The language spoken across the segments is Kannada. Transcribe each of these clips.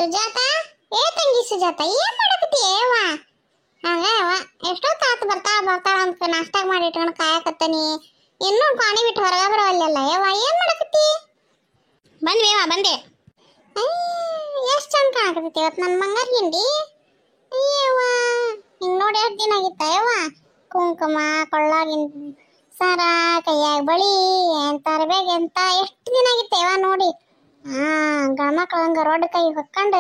ಸುಜಾತ, ಏ ತಂಗಿ ಸುಜಾತ, ಏನ್ ಮಾಡಕತ್ತೀಯವ್ವ? ಹಂಗವ್ವ ಎಷ್ಟೊತ್ತಾತು ಬರ್ತಾಳ ಅಂತ ನಾಷ್ಟಾಗ ಮಾಡಿ ಇಟ್ಕೊಂಡು ಕಾಯಕತ್ತನಿ. ಇನ್ನೂ ಪಾನಿ ಬಿಟ್ಟು ಹೊರಗ ಬರವಲ್ಲ ಯವ್ವ, ಏನ್ ಮಾಡಕತ್ತಿ? ಬಂದೆ. ಎಷ್ಟ್ ಚಂದ ಕಾಣಕತ್ತೈತಿ ಇವತ್ತು ನನ್ನ ಬಂಗಾರ ಗಿಂಡಿ. ಅಯ್ಯವ್ವ, ಹಿಂಗ್ ನೋಡಿ ಎಷ್ಟು ದಿನ ಆಗಿತ್ತ ಯವ್ವ? ಕುಂಕುಮ, ಕೊಳ್ಳಾಗಿನ ಸರ, ಕೈಯಾಗ ಬಳಿ, ಎಂತ ಅರ್ಬ್ಯಾಗ ಎಂತ ಎಷ್ಟು ದಿನ ಆಗಿತ್ತ ಯವ್ವ ನೋಡಿ. ಗಣಮಕ್ಳು ಹಂಗ ರೋಡ್ ಕೈ ಹೊಕ್ಕೊಂಡು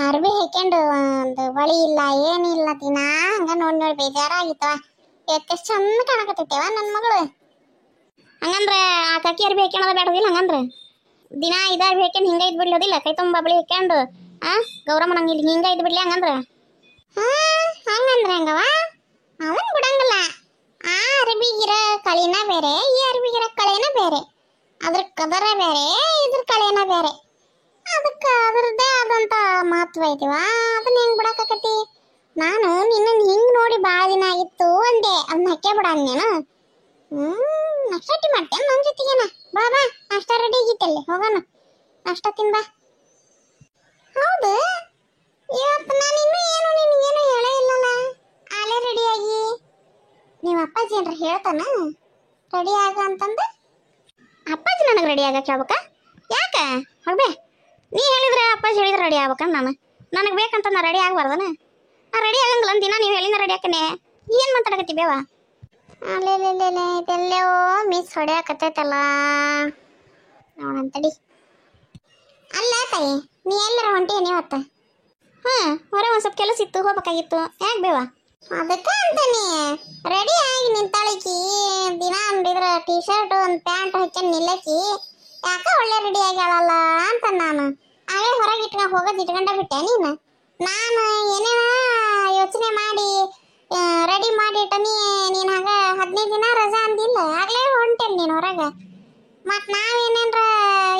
ಅರ್ಬಿ ಹಾಕ್ಯಂಡು ಒಂದು ಬಳಿ ಇಲ್ಲ ಏನಿಲ್ಲ ದಿನ ಹಂಗ ನೋಡಿ ಬೇಜಾರಾಗಿತ್ತವ. ಇವತ್ತೆಷ್ಟು ಚಂದ ಕಾಣಕತ್ತೈತೆವ ನನ್ನ ಮಗಳು. ಹಂಗಂದ್ರೆ ಆ ಕಕ್ಕಿ ಅರ್ಬಿ ಹಾಕ್ಯಣದ ಬೇಡದಿಲ್ಲ, ಹಂಗಂದ್ರೆ ದಿನ ಇದ ಅರ್ಬಿ ಹಾಕ್ಯಂಡು ಹಿಂಗ ಇದ್ ಬಿಡ್ಲೋದಿಲ್ಲ, ಕೈ ತುಂಬ ಬಳಿ ಹಾಕ್ಯಂಡು ಗೌರಮ್ಮ ನಂಗೆ ಇಲ್ಲಿ ಹಿಂಗ ಇದ್ ಬಿಡ್ಲಿ ಹಂಗಂದ್ರ. ಹಂಗಂದ್ರೆ ಹಂಗವ ಅವನ್ ಬಿಡಂಗಿಲ್ಲ. ಆ ಅರ್ಬಿಗಿರ ಕಳಿನ ಬೇರೆ, ಈ ಅರ್ಬಿಗಿರ ಕಳೆನ ಬೇರೆ, ಅದ್ರ ಕದರ ಬೇರೆ, ಇದ್ರ ಕಳೆನ ಬೇರೆ. ಅದಕ್ಕೆ ಅದ್ರದ್ದೇ ಆದಂತ ಮಹತ್ವ ಐತಿವ. ಅದನ್ನ ಹೆಂಗ್ ಬಿಡಾಕತಿ? ನಾನು ನಿನ್ನ ಹಿಂಗ್ ನೋಡಿ ಭಾಳ ದಿನ ಆಗಿತ್ತು ಅಂದೆ, ಅದನ್ನ ಹಾಕೇ ಬಿಡ ನೀನು. ನಾಷ್ಟಾಟಿ ಮಾಡ್ತೇನೆ ನನ್ನ ಜೊತೆಗೇನ? ಬಾ ನಾಷ್ಟ ರೆಡಿ ಆಗಿತ್ತಲ್ಲಿ, ಹೋಗೋಣ ನಾಷ್ಟ ತಿನ್ಬಾ. ಹೌದು, ಇವತ್ತು ನಾನು ಇನ್ನೂ ನಿನಗೇನು ಹೇಳೇ ಇಲ್ಲಲ್ಲ. ಆಲೇ ರೆಡಿಯಾಗಿ ನಿಮ್ಮ ಅಪ್ಪಾಜಿ ಏನ್ರ ಹೇಳ್ತಾನ ರೆಡಿ ಆಗ ಅಂತಂದು? ಅಪ್ಪಾಜಿ ನನಗೆ ರೆಡಿ ಆಗಕ್ಕೆ ಹೇಳ್ಬೇಕ? ಯಾಕ ಹೊಡ್ಬೇ? ನೀ ಹೇಳಿದ್ರೆ ಅಪ್ಪಾಜಿ ಹೇಳಿದ್ರೆ ರೆಡಿ ಆಗ್ಬೇಕಂತ ನನಗೆ ಬೇಕಂತ ನಾ ರೆಡಿ ಆಗಬಾರ್ದನ? ನಾ ರೆಡಿ ಆಗಂಗಿಲ್ಲ ದಿನ ನೀವು ಹೇಳಿನ ರೆಡಿ ಹಾಕನೆ. ಏನು ಮಾತಾಡಕತ್ತಿ ಬೇವ? ಅಲ್ಲೆಲ್ಲೆಲ್ಲೆ ಇದೆಲ್ಲೆವೋ ಮಿಸ್ ಹೊಡೆಯಕತ್ತೈತಲ್ಲ ನೋಡಂತಡಿ. ಅಲ್ಲ ತಾಯಿ, ನೀ ಎಲ್ಲರ ಹೊಂಟೀನಿ ಇವತ್ತು? ಹೊರ ಒಂದು ಸ್ವಲ್ಪ ಕೆಲಸ ಇತ್ತು, ಹೋಗ್ಬೇಕಾಗಿತ್ತು. ಯಾಕೆ ಬೇವ? ಅದಕ್ಕೆ ಅಂತಾನೆ ರೆಡಿ ಆಗಿ ನಿಂತಾಳಕಿ. ದಿನ ನೋಡಿದ್ರೆ ಟೀ ಶರ್ಟ್ ಒಂದು ಪ್ಯಾಂಟ್ ಹಾಕ್ಯಂಡು ನಿಲ್ಲಕಿ, ಯಾಕ ಒಳ್ಳೆ ರೆಡಿ ಆಗ್ಯಾಳಲ್ಲ ಅಂತ ನಾನು ಅವೇ ಹೊರಗೆ ಹೋಗೋದು ಇಟ್ಕೊಂಡ ಬಿಟ್ಟೆ. ನಾನು ಏನೇನ ಯೋಚನೆ ಮಾಡಿ ರೆಡಿ ಮಾಡಿ ಇಟ್ಟನಿ. ನೀನು ಹಾಗ 15 ದಿನ ರಜಾ ಅಂದಿಲ್ಲ, ಆಗಲೇ ಹೊಂಟೇನಿ ನೀನು ಹೊರಗೆ. ಮತ್ತು ನಾವೇನೇನ್ರ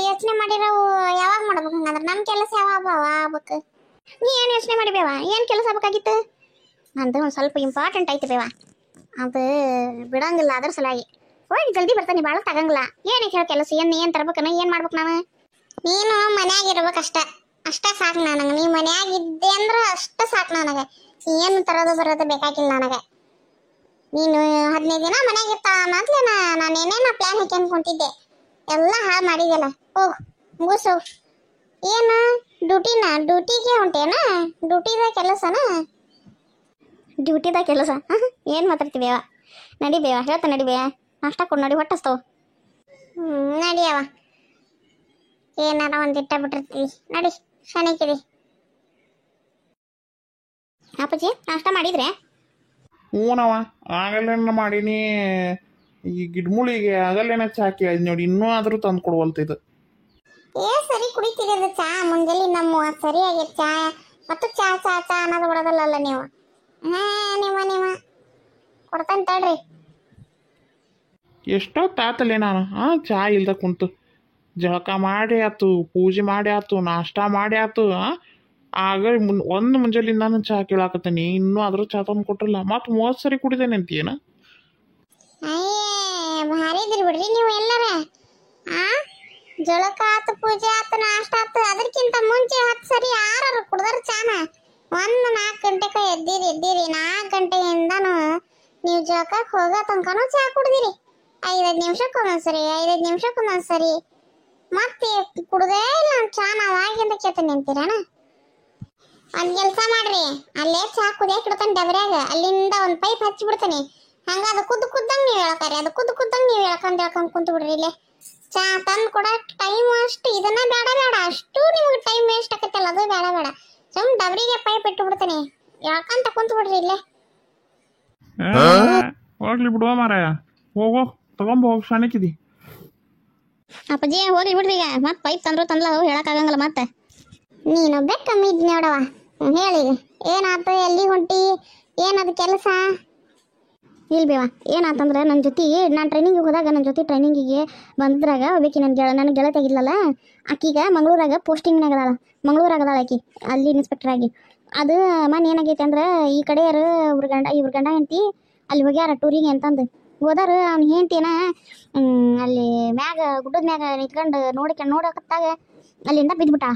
ಯೋಚನೆ ಮಾಡಿರೋವು ಯಾವಾಗ ಮಾಡ್ಬೇಕು? ಹಂಗಂದ್ರೆ ನಮ್ಮ ಕೆಲಸ ಯಾವಾಗ ಆಗ್ಬೇಕು? ನೀ ಏನು ಯೋಚನೆ ಮಾಡಿ ಬೇವ? ಏನು ಕೆಲಸ ಆಗ್ಬೇಕಾಗಿತ್ತು? ನಂದು ಒಂದು ಸ್ವಲ್ಪ ಇಂಪಾರ್ಟೆಂಟ್ ಐತಿ ಬೇವ, ಅದು ಬಿಡಂಗಿಲ್ಲ. ಅದ್ರ ಸಲಾಗಿ ಹೋಗಿ ಜಲ್ದಿ ಬರ್ತಾನೆ, ಭಾಳ ತಗಂಗಿಲ್ಲ. ಏನಕ್ಕೆ ಹೇಳ ಕೆಲಸ? ಏನು ತರ್ಬೇಕನ? ಏನು ಮಾಡ್ಬೇಕು ನಾನು? ನೀನು ಮನ್ಯಾಗಿರ್ಬೇಕಷ್ಟ, ಅಷ್ಟ ಸಾಕು ನನಗೆ. ನೀ ಮನ್ಯಾಗಿದ್ದೆ ಅಂದ್ರೆ ಅಷ್ಟ ಸಾಕು ನನಗೆ. ಏನು ತರೋದು ಬರೋದು ಬೇಕಾಗಿಲ್ಲ ನನಗೆ. ನೀನು 15 ದಿನ ಮನ್ಯಾಗಿರ್ತಾಳ ಮೊದಲೇ ನಾನು ಏನೇನೋ ಪ್ಲ್ಯಾನ್ ಹಾಕ್ಯಂಡು ಕುಂತಿದ್ದೆ, ಎಲ್ಲ ಹಾಳು ಮಾಡಿದೆಲ್ಲ. ಹೋಗು ಮುಗಿಸು. ಏನು ಡ್ಯೂಟಿಗೆ ಹೊಂಟೇನ? ಡ್ಯೂಟಿದ ಕೆಲಸ ಏನು ಮಾತಾಡ್ತೀವೇವ? ನಡಿ ಬೇವ, ಹೇಳ್ತಾ ನಡಿ ಬೇವ, ನಾಷ್ಟ ಕೊಡು ನೋಡಿ, ಹೊಟ್ಟಸ್ತವು. ನಡಿಯವ, ಏನಾರ ಒಂದು ಇಟ್ಟ ಬಿಟ್ಟಿರ್ತೀವಿ. ನಡಿ, ಶನಿಕಿರಿ. ಅಪ್ಪಾಜಿ ನಾಷ್ಟ ಮಾಡಿದ್ರೆ? ಹೂನವ, ಆಗಲ್ಲೇನ ಮಾಡೀನಿ. ಈ ಗಿಡ್ಮುಳಿಗೆ ಆಗಲ್ಲೇನ ಚಾ ಕೇಳಿದ್ ನೋಡಿ, ಇನ್ನೂ ಆದರೂ ತಂದು ಕೊಡುವಲ್ತಿದ್ದು. ಸರಿ ಕುಡಿತೀರಿ ಚಾ ಮುಂಜಾನೆ ನಮ್ಮ ಸರಿ ಆಗೈತೆ ಚಾ. ಮತ್ತು ಚಾ ಚಾ ಚಾ ಅನ್ನೋದು ಬಿಡೋದಲ್ಲ ನೀವು. ನಿಮ್ಮ ಕೊಡ್ತಾನೆ ತಡ್ರಿ. ಎಷ್ಟೊತ್ತಾತಲ್ಲೇ ನಾನು ಚಾ ಇಲ್ದ ಕುಂತು ಜಳಕ ಮಾಡಿ ಆಯ್ತು, ಪೂಜೆ ಮಾಡಿ ಆಯ್ತು, ನಾಷ್ಟ ಮಾಡಿ ಆಯ್ತು. ಆಗ ಒಂದು ಮುಂಜಾನಿಂದ ನಾನು ಚಾ ಕೇಳಾಕತ್ತೀನಿ, ಇನ್ನೂ ಆದರೂ ಚಾ ತಂದು ಕೊಟ್ಟಿಲ್ಲ. ಮತ್ತು 30 ಸರಿ ಕುಡಿದೇನೆ ಅಂತೀನ? ಭಾರಿ ಇದ್ರಿ ಬಿಡ್ರಿ ನೀವು ಎಲ್ಲರ. ಜಳಕ ಆತು, ಪೂಜೆ ಆತು, ನಾಷ್ಟ ಆತು, ಅದಕ್ಕಿಂತ ಮುಂಚೆ 10 ಸರಿ ಯಾರು ಕುಡ್ದಾರ ಚಾನ? 4 ಗಂಟೆಗೆ ಎದ್ದೀರಿ 4 ಗಂಟೆಯಿಂದನೂ ನೀವು ಜಳಕಕ್ಕೆ ಹೋಗೋ ತನಕನೂ ಚಾ ಕುಡ್ದಿರಿ. 5 ನಿಮಿಷಕ್ಕೊಂದೊಂದ್ಸರಿ ಮತ್ತೆ ಕುಡ್ದೇ ಇಲ್ಲ ಚಾ. ನಾವು ಆಗಿಂದ ಕೇಳ್ತಾನೆ ನಿಂತೀರಣ? ಒಂದು ಕೆಲಸ ಮಾಡ್ರಿ, ಅಲ್ಲೇ ಚಾ ಕುದಿಯಕ್ಕೆ ಇಡ್ತಾನೆ ಡಬರ್ಯಾಗ, ಅಲ್ಲಿಂದ ಒಂದು ಪೈಪ್ ಹಚ್ಚಿಬಿಡ್ತಾನೆ. ಹಂಗ ಅದು ಕುದ್ದಂಗೆ ನೀವು ಹೇಳ್ತಾರೆ, ಅದು ಕುದ್ದಂಗೆ ನೀವು ಹೇಳ್ಕೊಂಡು ಕುಂತು ಬಿಡ್ರಿ. ಇಲ್ಲೇ ಚಾ ತಂದು ಕೊಡಕ್ಕೆ ಟೈಮ್ ಅಷ್ಟು ಇದನ್ನ ಬೇಡ, ಅಷ್ಟು ನಿಮ್ಗೆ ಟೈಮ್ ವೇಸ್ಟ್ ಆಕತ್ತಲ್ಲ, ಅದು ಬೇಡ. ಸುಮ್ ಡಬರಿಗೆ ಪೈಪ್ ಇಟ್ಟು ಬಿಡ್ತಾನೆ, ಹೇಳ್ಕೊಂತ ಕುಂತು ಬಿಡ್ರಿ ಇಲ್ಲೇ. ಹೋಗ್ಲಿ ಬಿಡುವ ಮಾರಾಯ, ಹೋಗೋ ತಗೊಂಬ ಹೋಗಿ ಶಾಣಿಕಿದಿ. ಅಪ್ಪಾಜಿ ಹೋಗ್ಲಿ ಬಿಡ್ರಿ, ಈಗ ಮತ್ತೆ ಪೈಪ್ ತಂದ್ಲ ಹೇಳಕ್ಕಾಗಂಗಿಲ್ಲ. ಮತ್ತೆ ನೀನೊಬ್ಬೇ ಕಮ್ಮಿ ಇದ್ ನೋಡವ. ಹೇಳಿ ಏನಾಯ್ತು? ಎಲ್ಲಿ ಹೊಂಟಿ? ಏನದು ಕೆಲಸ? ಇಲ್ಲಿ ಬೇವ, ಏನಾತಂದ್ರೆ ನನ್ನ ಜೊತೆ ನಾನು ಟ್ರೈನಿಂಗಿಗೆ ಹೋದಾಗ ನನ್ನ ಜೊತೆ ಟ್ರೈನಿಂಗಿಗೆ ಬಂದ್ರಾಗ ಒಬ್ಬಾಕಿ ನನ್ನ ಗೆಳತಿ ಆಗಿದ್ಲಲ್ಲ, ಆಕಿಗ ಮಂಗಳೂರಾಗ ಪೋಸ್ಟಿಂಗ್ನಾಗದಾಳ. ಮಂಗಳೂರಾಗದಾಳ ಆಕಿ ಅಲ್ಲಿ ಇನ್ಸ್ಪೆಕ್ಟರ್ ಆಗಿ. ಅದು ಮನೆ ಏನಾಗೈತೆ ಅಂದ್ರೆ ಈ ಕಡೆಯರು ಇವ್ರ ಗಂಡ ಹೆಂಡತಿ ಅಲ್ಲಿ ಹೋಗ್ಯಾರ ಟೂರಿಗೆ ಅಂತಂದು ಹೋದಾರು. ಅವ್ನ ಹೆಂಡತಿನ ಅಲ್ಲಿ ಮ್ಯಾಗ ಗುಡ್ಡದ ಮ್ಯಾಗ ನಿಂತ್ಕೊಂಡು ನೋಡಕತ್ತಾಗ ಅಲ್ಲಿಂದ ಬಿದ್ಬಿಟ್ಟ.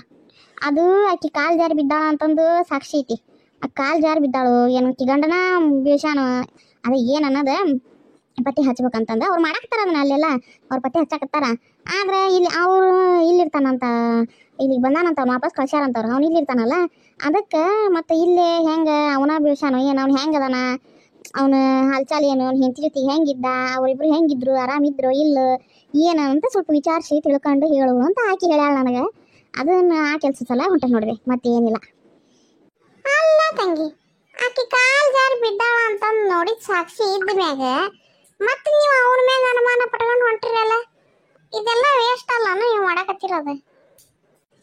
ಅದು ಆಕಿ ಕಾಲು ಜಾರಿ ಬಿದ್ದಾಳ ಅಂತಂದು ಸಾಕ್ಷಿ ಐತಿ. ಆ ಕಾಲು ಜಾರಿ ಬಿದ್ದಾಳು ಏನು ಆಕಿ ಗಂಡನ ಬೇಷಾನು ಅದ ಏನು ಅನ್ನೋದು ಪಟ್ಟಿ ಹಚ್ಬೇಕಂತಂದು ಅವ್ರು ಮಾಡಾಕ್ತಾರ ಅದನ್ನ ಅಲ್ಲೆಲ್ಲ ಅವ್ರು ಪಟ್ಟಿ ಹಚ್ಚಾಕತ್ತಾರ. ಆದ್ರೆ ಇಲ್ಲಿ ಅವ್ರು ಇಲ್ಲಿರ್ತಾನಂತ, ಇಲ್ಲಿಗೆ ಬಂದಾನಂತ ಅವ್ನು ವಾಪಸ್ ಕಳ್ಸ್ಯಾರಂತವ್ರು, ಅವ್ನು ಇಲ್ಲಿರ್ತಾನಲ್ಲ ಅದಕ್ಕೆ ಮತ್ತೆ ಇಲ್ಲೇ ಹೆಂಗೆ ಅವನ ಬೇಷಾನು ಏನು ಅವ್ನು ಹೆಂಗೆ ಅದಾನ, ಅವನು ಹಾಲ್ಚಾಲ್ ಏನು, ಅವ್ನು ಹೆಂಡತಿ ಜೊತೆ ಹೆಂಗಿದ್ದ, ಅವರಿಬ್ರು ಹೆಂಗಿದ್ರು, ಆರಾಮಿದ್ರು ಇಲ್ಲ ಏನು ಅಂತ ಸ್ವಲ್ಪ ವಿಚಾರಿಸಿ ತಿಳ್ಕೊಂಡು ಹೇಳು ಅಂತ ಆಕಿ ಹೇಳ್ಯಾಳ ನನಗೆ. ಅದನ್ನ ಆ ಕೆಲಸ ಸಲ ಹೊಂಟೆ ನೋಡ್ರಿ, ಮತ್ತೇನಿಲ್ಲ. ಅಲ್ಲ ತಂಗಿ, ಆಕಿ ಕಾಲ್ ಜಾರಿ ಬಿದ್ದಾಳ ಅಂತಂದು ನೋಡಿದ ಸಾಕ್ಷಿ ಇದ್ದ ಮ್ಯಾಗ ಮತ್ತೆ ನೀವು ಅವನ ಮ್ಯಾಗ ಅನುಮಾನ ಪಟ್ಕೊಂಡು ಹೊಂಟ್ರಲ್ಲ, ಇದೆಲ್ಲ ವೇಸ್ಟ್ ಅಲ್ಲ ನೀವು ಮಾಡಕತ್ತಿರೋದು.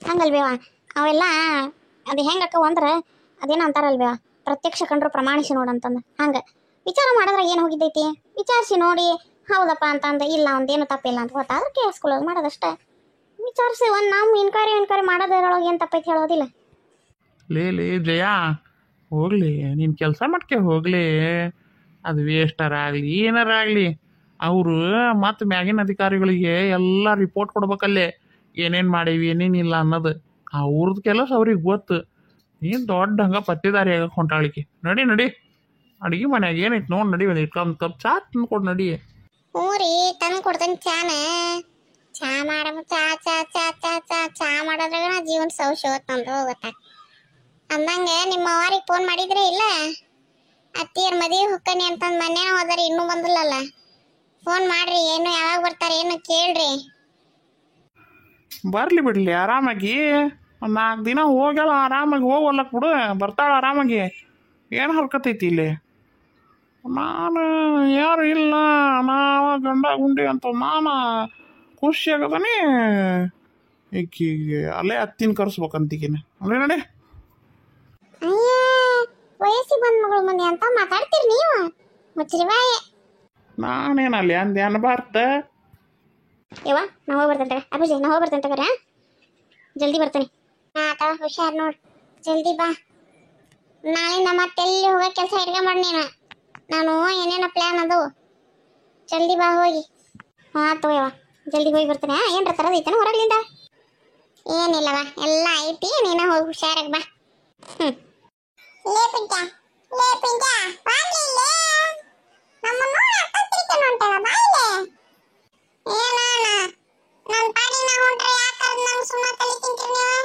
ಹಂಗಲ್ಬೇವ ಅವೆಲ್ಲ ಅದು ಹೆಂಗಕ್ಕ ಅಂದ್ರೆ ಅದೇನೋ ಅಂತಾರಲ್ಬೇವ, ಪ್ರತ್ಯಕ್ಷ ಕಂಡ್ರು ಪ್ರಮಾಣಿಸಿ ನೋಡಂತಂದು. ಹಂಗೆ ವಿಚಾರ ಮಾಡಿದ್ರೆ ಏನು ಹೋಗಿದ್ದೈತಿ, ವಿಚಾರಿಸಿ ನೋಡಿ ಹೌದಪ್ಪ ಅಂತಂದು ಇಲ್ಲ ಒಂದೇನು ತಪ್ಪಿಲ್ಲ ಅಂತ ಗೊತ್ತಾದ್ರೆ ಕೇಳಿಸ್ಕೊಳ್ಳೋದು ಮಾಡೋದಷ್ಟೇ. ವಿಚಾರಿಸಿ ಒಂದು ನಾವು ಇನ್ಕ್ವೈರಿ ಮಾಡೋದ್ರೊಳಗೆ ಏನು ತಪ್ಪೈತಿ ಹೇಳೋದಿಲ್ಲ. ಲೇ ಜಯ ಹೋಗ್ಲಿ, ನೀನು ಕೆಲಸ ಮಾಡ್ಕೆ ಹೋಗ್ಲಿ, ಅದು ವೇಸ್ಟರಾಗಲಿ ಏನಾರಾಗಲಿ ಅವರು ಮತ್ತು ಮ್ಯಾಗಿನ ಅಧಿಕಾರಿಗಳಿಗೆ ಎಲ್ಲ ರಿಪೋರ್ಟ್ ಕೊಡ್ಬೇಕಲ್ಲೇ, ಏನೇನು ಮಾಡೀವಿ ಏನೇನಿಲ್ಲ ಅನ್ನೋದು. ಅವ್ರದ್ದು ಕೆಲಸ ಅವ್ರಿಗೆ ಗೊತ್ತು. ನೀನು ದೊಡ್ಡ ಹಂಗೆ ಪತ್ತಿದಾರಿ ಆಗಕ್ಕೆ ಹೊಂಟಾಳಿಕೆ. ನಡಿ ನಡಿ ಅಡುಗೆ ಮನ್ಯಾಗ ಏನೈತೆ ನೋಡಿ ನಡಿ, ಒಂದು ಇಟ್ಕೊಂಡು ಕಪ್ ಚಾ ತಂದು ಕೊಡು ನಡಿ. ಹ್ಞೂ ರೀ ತಂದು ಕೊಡ್ತೇನೆ ಚಾನ. ಚಾ ಮಾಡಮ್ಮ, ಚಾ ಚಾ ಚಾ ಚಾ ಚಾ ಚಾ ಮಾಡೋದ್ರಾಗ ನಾ ಜೀವನ ಸೌಶೋತ್ ನಂದು ಗೊತ್ತಾಗ. ಅಂದಂಗೆ ನಿಮ್ಮ ಅವ್ರಿಗೆ ಫೋನ್ ಮಾಡಿದ್ರೆ ಇಲ್ಲ, ಅತ್ತಿಯರ್ ಮದುವೆ ಹೊಕ್ಕನಿ ಅಂತಂದು ಮನೆ ಹೋದಾರಿ ಇನ್ನೂ ಬಂದಿಲ್ಲಲ್ಲ, ಫೋನ್ ಮಾಡ್ರಿ, ಏನು ಯಾವಾಗ ಬರ್ತಾರೆ ಏನು ಕೇಳ್ರಿ. ಬರಲಿ ಬಿಡಲಿ ಆರಾಮಾಗಿ, ಒಂದು 4 ದಿನ ಹೋಗ್ಯಾಳ ಆರಾಮಾಗಿ ಹೋಗಲ್ಲಕ್ಕೆ ಬಿಡು, ಬರ್ತಾಳೆ ಆರಾಮಾಗಿ. ಏನು ಹರ್ಕತೈತಿ ಇಲ್ಲಿ? ನಾನು ಯಾರು ಇಲ್ಲ, ನಾವು ಗಂಡ ಗುಂಡಿ ಅಂತ ನಾನು ಖುಷಿ ಆಗದಾನೆ. ಈಕಿಗೆ ಅಲ್ಲೇ ಹತ್ತಿನ ಕರೆಸ್ಬೇಕಂತೀಗಿನ ಅಲ್ಲೇ ನಡೆ. ಅಯ್ಯ ವಯಸ್ಸಿಗೆ ಬಂದ ಮಗಳು ಮಂದಿ ಅಂತ ಮಾತಾಡ್ತೀರಿ ನೀವು, ಮುಚ್ಚಿರಿ ಬಾಯ್. ನಾನೇನಲ್ಲಿ ಅಂದೆ ಅನ್ಬಾರ್ದ. ಯವ್ವ ನಾ ಹೋಗಿ ಬರ್ತೇನೆ ಅಭಿಜಯ್, ನಾ ಹೋಗಿ ಬರ್ತೇನೆ ತಗೋರ, ಜಲ್ದಿ ಬರ್ತೇನೆ. ಆತ ಹುಷಾರ್ ನೋಡ್, ಜಲ್ದಿ ಬಾ. ನಾಳಿಂದ ಮತ್ತೆಲ್ಲಿ ಹೋಗೋ ಕೆಲಸ ಇಟ್ಕೊಂಬಾರ್ದು ನೀನು, ನಾನು ಏನೇನೋ ಪ್ಲ್ಯಾನ್ ಅದು, ಜಲ್ದಿ ಬಾ ಹೋಗಿ. ಹಾಂ ತಗೋಯವ್ವ ಜಲ್ದಿ ಹೋಗಿ ಬರ್ತೇನೆ. ಏನ್ರ ತರೋದೈತೇನ ಹೊರಗ್ಲಿಂದ? ಏನಿಲ್ಲವ ಎಲ್ಲ ಐತಿ, ನೀನ ಹೋಗಿ ಹುಷಾರಾಗಿ ಬಾ. ಲೇ ಪಿಂಟ, ಲೇ ಪಿಂಟ ಬಾಯ್ಲಿ ಲೇ, ನಮ್ಮನ್ನು ಅಕ್ಕತ್ತಿರಿಕೆ ಹೊಂಟಲ್ಲ ಬಾಯ್ಲೆ. ಏನಾನ ನನ್ನ ಪಾಡಿನ ಹೊಂಟ್ರೆ ಯಾಕಂದ್ರೆ ನಂಗೆ ಸುಮ್ಮನೆ ತಲೆ ತಿಂತೀರಿ ನೀವು?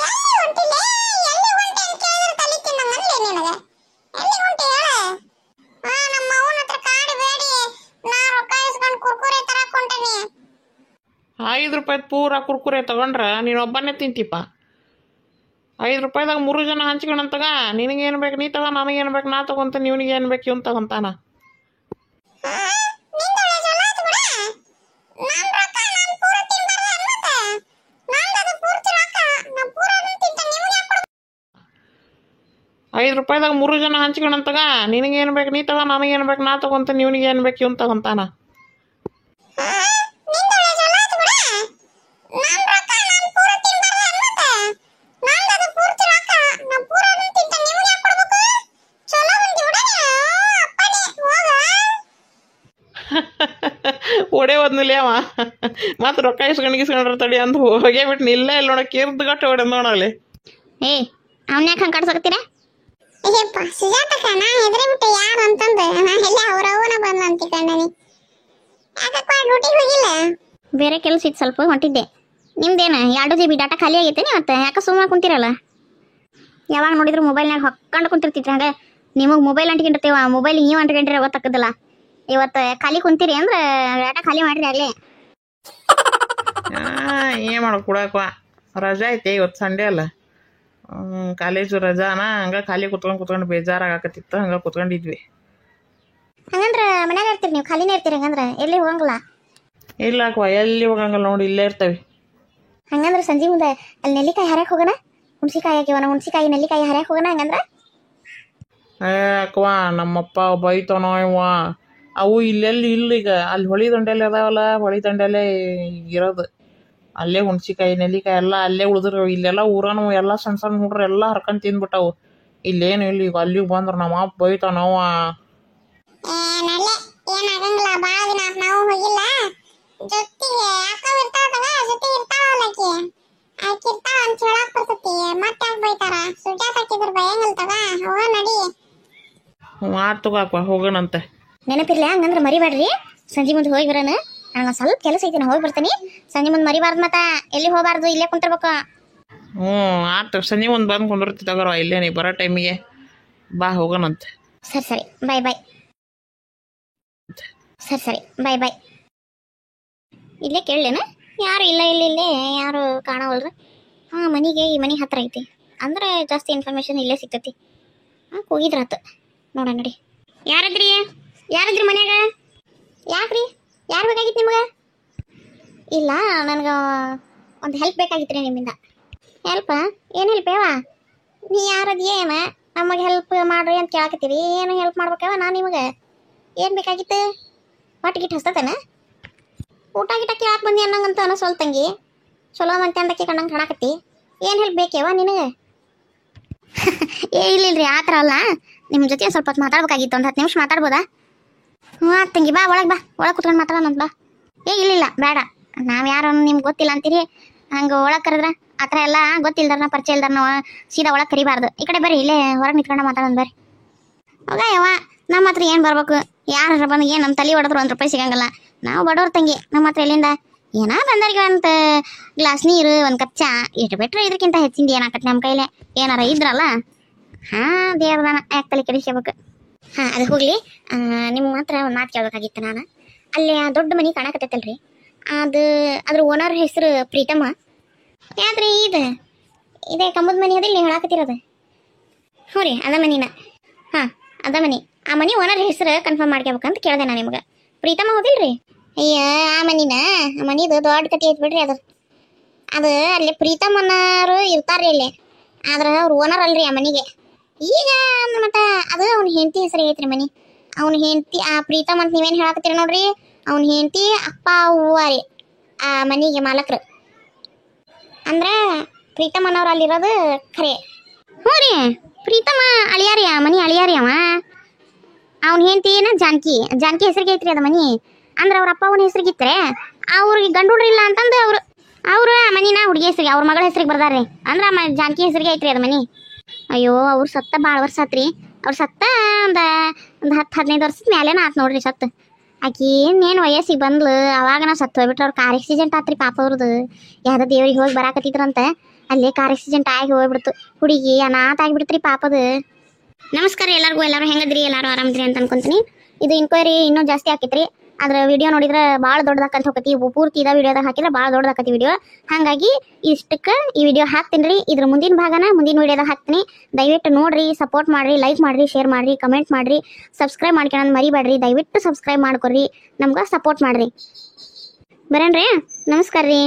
ಎಲ್ಲಿ ಹೊಂಟಿಲೆ, ಎಲ್ಲಿ ಹೊಂಟೆ ಅಂತ ಕೇಳಿದ್ರೆ ತಲೆ ತಿನ್ನಂಗನ್ಲೇ ನಿನಗೆ? ಎಲ್ಲಿ ಹೊಂಟೆ ಹೇಳ? ನಮ್ಮ ಅವನ ಹತ್ರ ಕಾಡು ಬೇಡಿ, ನಾ ರೊಕ್ಕ ಇಸ್ಕೊಂಡು ಕುರ್ಕುರೆ ತರಕ್ ಹೊಂಟೇನಿ. 5 ರೂಪಾಯಿ ಪೂರ ಕುರ್ಕುರೆ ತಗೊಂಡ್ರೆ ನೀನು ಒಬ್ಬನೇ ತಿಂತೀಪ. 5 ರೂಪಾಯಿದಾಗ 3 ಜನ ಹಂಚ್ಕೊಂಡಂತಾಗ, ನಿನಗೇನು ಬೇಕು ನೀ ತಗೋ, ನನಗೇನು ಬೇಕು ನಾ ತಗೊಂತ, ನೀವನಿಗೇನು ಬೇಕು ಇವ್ನು ತಗೊಂತಾನ. ನಿಂದೊಳ್ಳೆ ಚಲೋ ಆತು ಬಿಡ, ನನ್ನ ರೊಕ್ಕ ನಾನು ಪೂರ ತಿನ್ಬಾರ್ದು ಮತ್ತೆ, ನಂದದು ಪೂರ್ತಿ ರೊಕ್ಕ ನಾ ಪೂರ ತಿಂತ, ನೀವು ಯಾಕೆ ಕೊಡ್ಬೇಕು? 5 ರೂಪಾಯಿದಾಗ 3 ಜನ ಹಂಚ್ಕೊಂಡಂತಾಗ, ನಿನಗೇನು ಬೇಕು ನೀ ತಗೋ, ನನಗೇನು ಬೇಕು ನಾ ತಗೊಂತ, ನೀವನಿಗೇನು ಬೇಕು ಇವ್ನು ತಗೊಂತಾನ. ನಿಂದೊಳ್ಳೆ ಚಲೋ ಆತು ಬಿಡ, ನನ್ನ ರೊಕ್ಕ ನಾನು ಪೂರ ತಿನ್ಬಾರ್ದು ಮತ್ತೆ, ನಂದದು ಪೂರ್ತಿ ರೊಕ್ಕ ನಾ ಪೂರ ತಿಂತ, ನೀವು ಯಾಕೆ ಕೊಡ್ಬೇಕು? ಚಲೋ ಬಂದಿ ಬಿಡ ಅಪ್ಪನೇ ಹೋಗ. ಒಡೆ ಹೋದ್ನಿಲ್ಲ ಅವ, ಮತ್ತು ರೊಕ್ಕ ಇಸ್ಕೊಂಡ್ರೆ ತಡಿ ಅಂತ ಹೋಗೇ ಬಿಟ್ಟು ನಿಲ್ಲೇ ಇಲ್ಲ ನೋಡಕ್ಕೆ, ಇರ್ದು ಗಟ್ಟ ಹೊಡೆ ನೋಡಲ್ಲಿ. ಏ ಅವನ್ನ ಯಾಕೆ ಹಂಗೆ ಕಾಡ್ಸಕತ್ತೀರಾ? ಅಯ್ಯಪ್ಪ ಸುಜಾತಕ್ಕ, ನಾ ಹೆದರಿ ಬಿಟ್ಟೆ ಯಾರು ಅಂತಂದು, ಎಲ್ಲ ಅವ್ರವನ ಬಂದು ಅಂತಿಕೊಂಡನಿ. ಯಾಕಪ್ಪ ಡ್ಯೂಟಿಗೆ ಹೋಗಿಲ್ಲ? ಬೇರೆ ಕೆಲಸ ಇತ್ತು ಸ್ವಲ್ಪ ಹೊಂಟಿದ್ದೆ. ನಿಮ್ದೇನು 2 GB ಡಾಟಾ ಖಾಲಿ ಆಗೈತೆ ಮತ್ತೆ, ಯಾಕೆ ಸುಮ್ಮನೆ ಕುಂತಿರಲ್ಲ? ಯಾವಾಗ ನೋಡಿದ್ರು ಮೊಬೈಲ್ನಾಗ ಹೊಕ್ಕೊಂಡು ಕುಂತಿರ್ತಿದ್ರಿ. ಹಂಗೆ ನಿಮಗೆ ಮೊಬೈಲ್ ಅಂಟ್ಕೊಂಡಿರ್ತೀವ, ಮೊಬೈಲ್ ನೀವು ಅಂಟ್ಕೊಂಡಿರ ಗೊತ್ತಾಗದಿಲ್ಲ. ಇವತ್ತು ಖಾಲಿ ಕುಂತೀರಿ ಅಂದ್ರೆ ಡಾಟಾ ಖಾಲಿ ಮಾಡಿರಿ ಆಗಲೇ. ಏನು ಮಾಡೋ ಕೊಡಕ್ಕ, ರಜಾ ಐತೆ ಇವತ್ತು ಸಂಡೇ ಅಲ್ಲ, ಕಾಲೇಜು ರಜಾನ, ಹಂಗೆ ಖಾಲಿ ಕುತ್ಕೊಂಡು ಬೇಜಾರಾಗಕತ್ತಿತ್ತು, ಹಂಗೆ ಕುತ್ಕೊಂಡಿದ್ವಿ. ಹಂಗಂದ್ರೆ ಮನ್ಯಾಗ ಇರ್ತೀರಿ ನೀವು, ಖಾಲಿನೇ ಇರ್ತೀರಿ ಹಂಗಂದ್ರೆ, ಎಲ್ಲಿ ಹೋಗಂಗಿಲ್ಲ? ಇಲ್ಲ ಅಕ್ವ, ಎಲ್ಲಿ ಹೋಗಂಗಿಲ್ಲ ನೋಡಿ, ಇಲ್ಲೇ ಇರ್ತೇವೆ. ಹಂಗಂದ್ರೆ ಸಂಜೆ ಮುಂದೆ ಅಲ್ಲಿ ನೆಲ್ಲಿಕಾಯಿ ಹರಕ್ಕೆ ಹೋಗೋಣ, ಹುಣ್ಸಿಕಾಯಿ ಹಾಕಿವನ, ಹುಣ್ಸಿಕಾಯಿ ನೆಲ್ಲಿಕಾಯಿ ಹರಕ್ಕೆ ಹೋಗೋಣ ಹಂಗಂದ್ರೆ. ಅಕ್ವ ನಮ್ಮಪ್ಪ ಬೈತಾನೋ ಇವ, ಅವು ಇಲ್ಲೆಲ್ಲಿ ಇಲ್ಲ ಈಗ, ಅಲ್ಲಿ ಹೊಳಿ ದಂಡೆಯಲ್ಲಿ ಅದಾವಲ್ಲ, ಹೊಳಿ ದಂಡೆಯಲ್ಲೇ ಇರೋದು, ಅಲ್ಲೇ ಹುಣ್ಸಿಕಾಯಿ ನೆಲ್ಲಿಕಾಯಿ ಎಲ್ಲ ಅಲ್ಲೇ ಉಳಿದ್ರು. ಇಲ್ಲೆಲ್ಲ ಊರನು ಎಲ್ಲ ಸಣ್ಣ ಸಣ್ಣ ಹುಡ್ರು ಎಲ್ಲ ಹರ್ಕೊಂಡು ತಿಂದ್ಬಿಟ್ಟವು. ಇಲ್ಲೇನು ಇಲ್ಲ, ಈಗ ಅಲ್ಲಿಗೆ ಬಂದ್ರೆ ನಮ್ಮ ಅಪ್ಪ ಬೈತಾನವ. ಏನಾಗಂಗಿಲ್ಲ, ಭಾಳ ದಿನ ನಾವು ಹೋಗಿಲ್ಲ, ಜೊತೆಗೆ ಅಕ್ಕ ಇರ್ತಾವಲ್ಲ, ಜೊತೆಗೆ ಇರ್ತಾವಲ್ಲಕಿ ಆತು ತಗೋಪ್ಪ ಹೋಗೋಣಂತೆ. ನೆನಪಿರ್ಲಿ ಹಂಗಂದ್ರೆ ಮರಿಬೇಡ್ರಿ. ಸಂಜೆ ಮುಂದೆ ಹೋಗಿ ಬರೋಣ. ನನಗೆ ಸ್ವಲ್ಪ ಕೆಲಸ ಐತಿ, ಹೋಗಿ ಬರ್ತೀನಿ. ಸಂಜೆ ಮುಂದೆ ಮರಿಬಾರ್ದು, ಮತ್ತೆ ಎಲ್ಲಿ ಹೋಗಬಾರ್ದು, ಇಲ್ಲೇ ಕುಂತಿರ್ಬೇಕು. ಹ್ಞೂ ಆತು, ಸಂಜೆ ಒಂದು ಬಂದು ಕುಂದಿರ್ತಿ ತಗೋರ ಇಲ್ಲೇ ನೀ ಬರೋ ಟೈಮಿಗೆ ಬಾ ಹೋಗೋಣಂತೆ. ಸರಿ ಬಾಯ್ ಬಾಯ್. ಸರಿ ಬಾಯ್ ಬಾಯ್. ಇಲ್ಲೇ ಕೇಳಲೇನ? ಯಾರು ಇಲ್ಲ ಇಲ್ಲೇ ಯಾರು ಕಾಣವಲ್ರಿ. ಹಾಂ, ಮನೆಗೆ ಈ ಮನೆ ಹತ್ರ ಐತಿ ಅಂದ್ರೆ ಜಾಸ್ತಿ ಇನ್ಫಾರ್ಮೇಶನ್ ಇಲ್ಲೇ ಸಿಗ್ತೈತಿ. ಹಾಂ, ಹೋಗಿದ್ರಾತು. ನೋಡ ನೋಡಿ. ಯಾರದ್ರಿ ಮನ್ಯಾಗ? ಯಾಕ್ರಿ? ಯಾರು ಬೇಕಾಗಿತ್ತು ನಿಮ್ಗೆ? ಇಲ್ಲ, ನನಗೆ ಒಂದು ಹೆಲ್ಪ್ ಬೇಕಾಗಿತ್ತು ರೀ ನಿಮ್ಮಿಂದ. ಹೆಲ್ಪ? ಏನು ಹೆಲ್ಪ್ ಯಾವ? ನೀ ಯಾರದೇನ ನಮಗೆ ಹೆಲ್ಪ್ ಮಾಡ್ರಿ ಅಂತ ಕೇಳಕತ್ತೀರಿ. ಏನು ಹೆಲ್ಪ್ ಮಾಡ್ಬೇಕವ ನಾನು ನಿಮಗೆ? ಏನು ಬೇಕಾಗಿತ್ತು? ಹೊಟ್ಟೆ ಗಿಟ್ಟು ಹಸ್ತತೇನ? ಊಟ ಗಿಟ ಕೇಳಕ್ಕೆ ಬಂದಿ ಅನ್ನಂಗಂತ ಅನ್ನಿಸೋಲ್ ತಂಗಿ. ಚಲೋ ಮಂತೆ ಅಂದಕ್ಕೆ ಕಣ್ಣಂಗೆ ಕಾಣಕತ್ತಿ. ಏನು ಹೆಲ್ಪ್ ಬೇಕೇವ ನಿನಗೆ? ಇಲ್ಲಿಲ್ರಿ, ಆ ಥರ ಅಲ್ಲ. ನಿಮ್ಮ ಜೊತೆ ಒಂದು ಸ್ವಲ್ಪ ಹೊತ್ತು ಮಾತಾಡ್ಬೇಕಾಗಿತ್ತು. ಒಂದು 10 ನಿಮಿಷ ಮಾತಾಡ್ಬೋದಾ? ಹ್ಞೂ ತಂಗಿ, ಬಾ ಒಳಗೆ, ಬಾ ಒಳಗೆ ಕುತ್ಕೊಂಡು ಮಾತಾಡೋಣ ಬಾ. ಇಲ್ಲ ಬೇಡ, ನಾವು ಯಾರು ನಿಮ್ಗೆ ಗೊತ್ತಿಲ್ಲ ಅಂತೀರಿ. ಹಂಗೆ ಒಳಗೆ ಕರೆದ್ರೆ ಆ ಥರ ಎಲ್ಲ ಗೊತ್ತಿಲ್ದಾರ ಪರಿಚಯ ಇಲ್ದಾರ ನಾವು ಸೀದಾ ಒಳಗೆ ಕರಿಬಾರ್ದು. ಈ ಕಡೆ ಬರ್ರಿ, ಇಲ್ಲೇ ಹೊರಗೆ ನಿಂತ್ಕೊಂಡು ಮಾತಾಡೋಣ ಬರ್ರಿ. ಹೋಗ ಯವ್ವ, ನಮ್ಮ ಹತ್ರ ಏನು ಬರ್ಬೇಕು? ಯಾರು ಬಂದು ಏನು ನಮ್ಮ ತಲೆ ಹೊಡೆದ್ರು 1 ರೂಪಾಯಿ ಸಿಗಂಗಿಲ್ಲ. ನಾವು ಬಡವ್ರ ತಂಗಿ, ನಮ್ಮ ಹತ್ರ ಎಲ್ಲಿಂದ? ಏನೋ ಬಂದವ್ರಿಗೆ ಒಂದು ಗ್ಲಾಸ್ ನೀರು, ಒಂದು ಕಪ್ ಚಾ ಇಟ್ಟು ಬಿಟ್ರೆ ಇದಕ್ಕಿಂತ ಹೆಚ್ಚಿಂದ ಏನಾಕತ್ತೆ ನಮ್ಮ ಕೈಲೇ? ಏನಾರ ಇದ್ರಲ್ಲ. ಹಾಂ, ದೇವ್ರದಾನ, ಯಾಕೆ ತಲೆ ಕೆಡಿಸ್ಕೋಬೇಕು? ಹಾಂ, ಅದು ಹೋಗಲಿ. ನಿಮ್ಮ ಮಾತ್ರ ಒಂದು ಮಾತು ಕೇಳಬೇಕಾಗಿತ್ತು ನಾನು. ಅಲ್ಲಿ ಆ ದೊಡ್ಡ ಮನೆ ಕಾಣಕತ್ತೈತಲ್ರಿ, ಅದ್ರ ಓನರ್ ಹೆಸರು ಪ್ರೀತಮ್ಮ. ಯಾಕ್ರಿ ಇದೇ ಕಂಬದ ಮನೆ ಅದಿಲ್ಲ ನೀವು ಹೇಳಾಕತ್ತಿರೋದು? ಹ್ಞೂ ರೀ, ಅದ ಮನಿನ. ಹಾಂ, ಅದ ಮನೆ. ಆ ಮನೆ ಓನರ್ ಹೆಸರು ಕನ್ಫರ್ಮ್ ಮಾಡ್ಕೋಬೇಕಂತ ಕೇಳಿದೆ ನಾನು ನಿಮ್ಗೆ. ಪ್ರೀತಮ್ಮ ಹೋದಿಲ್ರಿ? ಅಯ್ಯ, ಆ ಮನಿನ, ಆ ಮನಿದು ದೊಡ್ಡ ಕತೆ ಐತೆ ಬಿಡ್ರಿ. ಅದು ಅಲ್ಲಿ ಪ್ರೀತಮ್ಮನವರು ಇರ್ತಾರ್ರಿ ಅಲ್ಲಿ. ಆದ್ರೆ ಅವ್ರು ಓನರ್ ಅಲ್ರಿ ಆ ಮನೆಗೆ. ಈಗ ಮತ್ತೆ ಅದು ಅವ್ನ ಹೆಂಡತಿ ಹೆಸರು ಐತ್ರಿ ಮನಿ. ಅವ್ನ ಹೆಂಡತಿ ಆ ಪ್ರೀತಮ್ ಅಂತ ನೀವೇನು ಹೇಳಕತ್ತೀರಿ ನೋಡ್ರಿ, ಅವ್ನ ಹೆಂಡತಿ ಅಪ್ಪ ಅವ್ವ ರೀ ಆ ಮನಿಗೆ ಮಾಲಕರು. ಅಂದ್ರೆ ಪ್ರೀತಮ್ಮನವ್ರು ಅಲ್ಲಿರೋದು ಖರೆ. ಹ್ಞೂ ರೀ, ಪ್ರೀತಮ್ಮ ಅಳಿಯಾರಿ, ಆ ಮನಿ ಅಳಿಯಾರಿ ಅವ. ಅವ್ನ ಹೆಂಡತಿ ಏನ ಜಾನಕಿ ಹೆಸರಿಗೆ ಐತ್ರಿ ಅದ ಮನಿ. ಅಂದ್ರೆ ಅವ್ರ ಅಪ್ಪ ಅವನ ಹೆಸರಿಗಿತ್ರೆ ಅವ್ರಿಗೆ ಗಂಡು ಹುಡ್ರಿ ಇಲ್ಲ ಅಂತಂದು ಅವರು ಆ ಮನಿನ ಹುಡುಗಿ ಹೆಸರಿಗೆ, ಅವ್ರ ಮಗಳ ಹೆಸರಿಗೆ ಬರ್ದಾರ್ರಿ. ಅಂದ್ರೆ ಜಾನಕಿ ಹೆಸರಿಗೆ ಐತ್ರಿ ಅದ ಮನಿ. ಅಯ್ಯೋ, ಅವ್ರು ಸತ್ತ ಭಾಳ ವರ್ಷ ಆತ್ರಿ. ಅವ್ರು ಸತ್ತ ಒಂದು 10-15 ವರ್ಷದ ಮೇಲೇನ ಆತು ನೋಡ್ರಿ ಸತ್ತು. ಆಕಿ ಇನ್ನೇನು ವಯಸ್ಸಿಗೆ ಬಂದ್ಲು ಅವಾಗ ನಾವು ಸತ್ತು ಹೋಗ್ಬಿಟ್ರೆ. ಅವ್ರು ಕಾರ್ ಆಕ್ಸಿಡೆಂಟ್ ಆತ್ರಿ ಪಾಪ ಅವ್ರದ್ದು. ಯಾವುದೋ ದೇವ್ರಿಗೆ ಹೋಗಿ ಬರಾಕತ್ತಿದ್ರಂತೆ, ಅಲ್ಲಿ ಕಾರ್ ಆಕ್ಸಿಡೆಂಟ್ ಆಗಿ ಹೋಗ್ಬಿಡ್ತು. ಹುಡುಗಿ ಅನಾಥ ಆಗಿಬಿಡ್ತ್ರಿ ಪಾಪದು. ನಮಸ್ಕಾರ ಎಲ್ಲರಿಗೂ. ಎಲ್ಲರೂ ಹೆಂಗದ್ರಿ? ಎಲ್ಲರೂ ಆರಾಮದ್ರಿ ಅಂತ ಅನ್ಕೊಂತೀನಿ. ಇದು ಇನ್ಕ್ವೈರಿ ಇನ್ನೂ ಜಾಸ್ತಿ ಆಕೈತ್ರಿ. ಅದ್ರ ವಿಡಿಯೋ ನೋಡಿದ್ರೆ ಭಾಳ ದೊಡ್ಡದಾಕಂತ ಹೋಗತಿ. ಪೂರ್ತಿ ಇದ ವಿಡಿಯೋದಾಗ ಹಾಕಿದ್ರೆ ಭಾಳ ದೊಡ್ಡದಾಕತಿ ವಿಡಿಯೋ. ಹಾಗಾಗಿ ಇಷ್ಟಕ್ಕೆ ಈ ವಿಡಿಯೋ ಹಾಕ್ತೀನಿ ರೀ. ಇದ್ರ ಮುಂದಿನ ಭಾಗನ ಮುಂದಿನ ವಿಡಿಯೋದಾಗ ಹಾಕ್ತೀನಿ. ದಯವಿಟ್ಟು ನೋಡ್ರಿ, ಸಪೋರ್ಟ್ ಮಾಡ್ರಿ, ಲೈಕ್ ಮಾಡ್ರಿ, ಶೇರ್ ಮಾಡ್ರಿ, ಕಮೆಂಟ್ ಮಾಡ್ರಿ, ಸಬ್ಸ್ಕ್ರೈಬ್ ಮಾಡ್ಕೊಳ್ಳೋದು ಮರಿಬೇಡ್ರಿ. ದಯವಿಟ್ಟು ಸಬ್ಸ್ಕ್ರೈಬ್ ಮಾಡ್ಕೊರಿ, ನಮ್ಗೆ ಸಪೋರ್ಟ್ ಮಾಡ್ರಿ. ಬರೇನ್ರಿ? ನಮಸ್ಕಾರ ರೀ.